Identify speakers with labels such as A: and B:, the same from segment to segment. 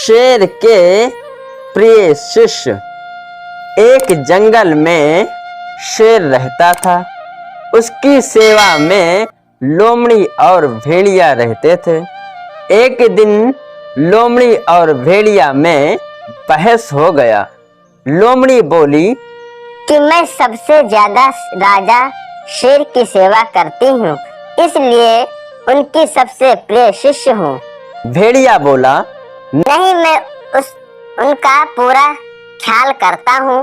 A: शेर के प्रिय शिष्य। एक जंगल में शेर रहता था। उसकी सेवा में लोमड़ी और भेड़िया रहते थे। एक दिन लोमड़ी और भेड़िया में बहस हो गया। लोमड़ी बोली
B: कि मैं सबसे ज्यादा राजा शेर की सेवा करती हूँ, इसलिए उनकी सबसे प्रिय शिष्य हूँ।
A: भेड़िया बोला
B: नहीं, मैं उनका पूरा ख्याल करता हूँ,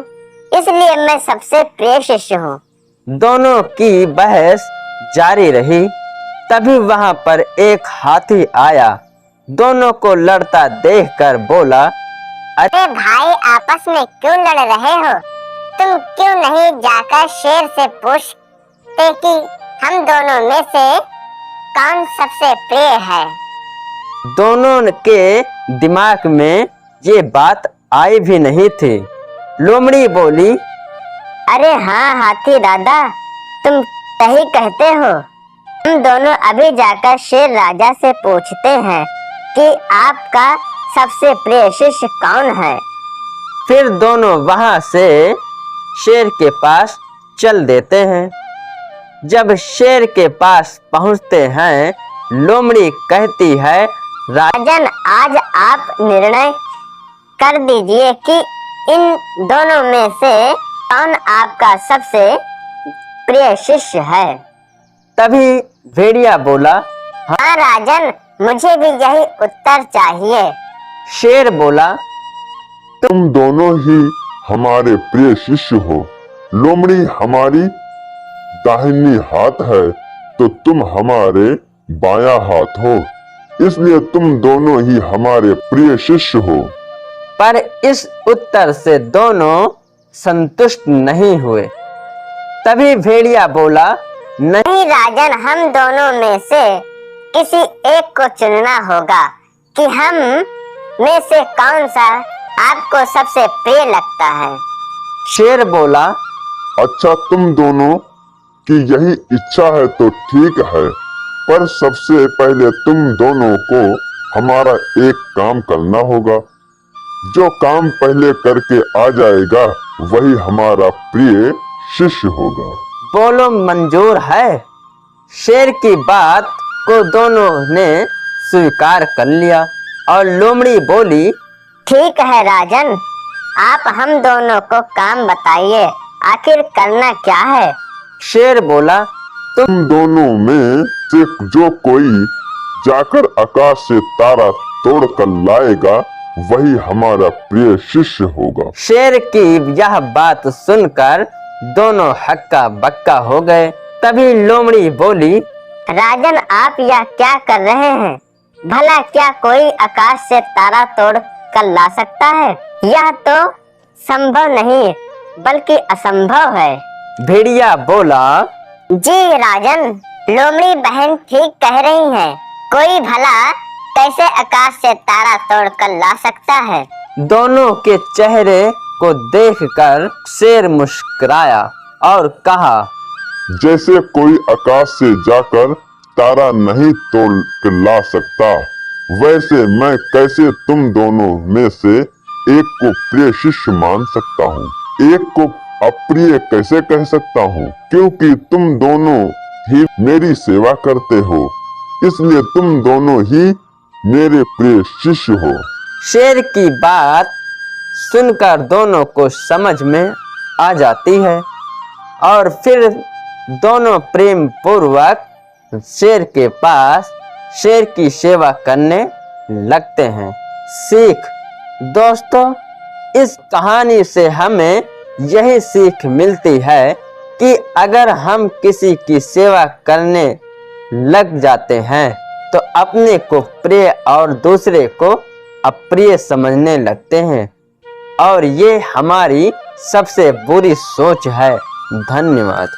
B: इसलिए मैं सबसे प्रिय शिष्य हूँ।
A: दोनों की बहस जारी रही। तभी वहां पर एक हाथी आया। दोनों को लड़ता देखकर बोला,
B: अरे भाई, आपस में क्यों लड़ रहे हो? तुम क्यों नहीं जाकर शेर से पूछते कि हम दोनों में से कौन सबसे प्रिय है?
A: दोनों के दिमाग में ये बात आई भी नहीं थी। लोमड़ी बोली,
B: अरे हाँ हाथी दादा, तुम सही कहते हो। हम दोनों अभी जाकर शेर राजा से पूछते हैं कि आपका सबसे प्रिय शिष्य कौन है।
A: फिर दोनों वहां से शेर के पास चल देते हैं। जब शेर के पास पहुंचते हैं, लोमड़ी कहती है,
B: राजन, आज आप निर्णय कर दीजिए कि इन दोनों में से कौन आपका सबसे प्रिय शिष्य है।
A: तभी भेड़िया बोला,
B: हाँ राजन, मुझे भी यही उत्तर चाहिए।
A: शेर बोला,
C: तुम दोनों ही हमारे प्रिय शिष्य हो। लोमड़ी हमारी दाहिनी हाथ है तो तुम हमारे बायां हाथ हो, इसलिए तुम दोनों ही हमारे प्रिय शिष्य हो।
A: पर इस उत्तर से दोनों संतुष्ट नहीं हुए। तभी भेड़िया बोला,
B: नहीं राजन, हम दोनों में से किसी एक को चुनना होगा कि हम में से कौन सा आपको सबसे प्रिय लगता है।
A: शेर बोला,
C: अच्छा, तुम दोनों की यही इच्छा है तो ठीक है, पर सबसे पहले तुम दोनों को हमारा एक काम करना होगा। जो काम पहले करके आ जाएगा वही हमारा प्रिय शिष्य होगा।
A: बोलो मंजूर है। शेर की बात को दोनों ने स्वीकार कर लिया और लोमड़ी बोली,
B: ठीक है राजन, आप हम दोनों को काम बताइए, आखिर करना क्या है।
A: शेर बोला,
C: तुम दोनों में से जो कोई जाकर आकाश से तारा तोड़ कर लाएगा वही हमारा प्रिय शिष्य होगा।
A: शेर की यह बात सुनकर दोनों हक्का बक्का हो गए। तभी लोमड़ी बोली,
B: राजन, आप यह क्या कर रहे हैं? भला क्या कोई आकाश से तारा तोड़ कर ला सकता है? यह तो संभव नहीं बल्कि असंभव है।
A: भेड़िया बोला,
B: जी राजन, लोमड़ी बहन ठीक कह रही हैं। कोई भला कैसे आकाश से तारा तोड़ कर ला सकता है?
A: दोनों के चेहरे को देखकर शेर मुस्कुराया और कहा,
C: जैसे कोई आकाश से जाकर तारा नहीं तोड़ कर ला सकता, वैसे मैं कैसे तुम दोनों में से एक को प्रिय शिष्य मान सकता हूँ, एक को अप्रिय कैसे कह सकता हूँ? क्योंकि तुम दोनों ही मेरी सेवा करते हो, इसलिए तुम दोनों ही मेरे प्रिय शिष्य हो।
A: शेर की बात सुनकर दोनों को समझ में आ जाती है और फिर दोनों प्रेम पूर्वक शेर के पास शेर की सेवा करने लगते हैं। सीख। दोस्तों, इस कहानी से हमें यही सीख मिलती है कि अगर हम किसी की सेवा करने लग जाते हैं तो अपने को प्रिय और दूसरे को अप्रिय समझने लगते हैं और ये हमारी सबसे बुरी सोच है। धन्यवाद।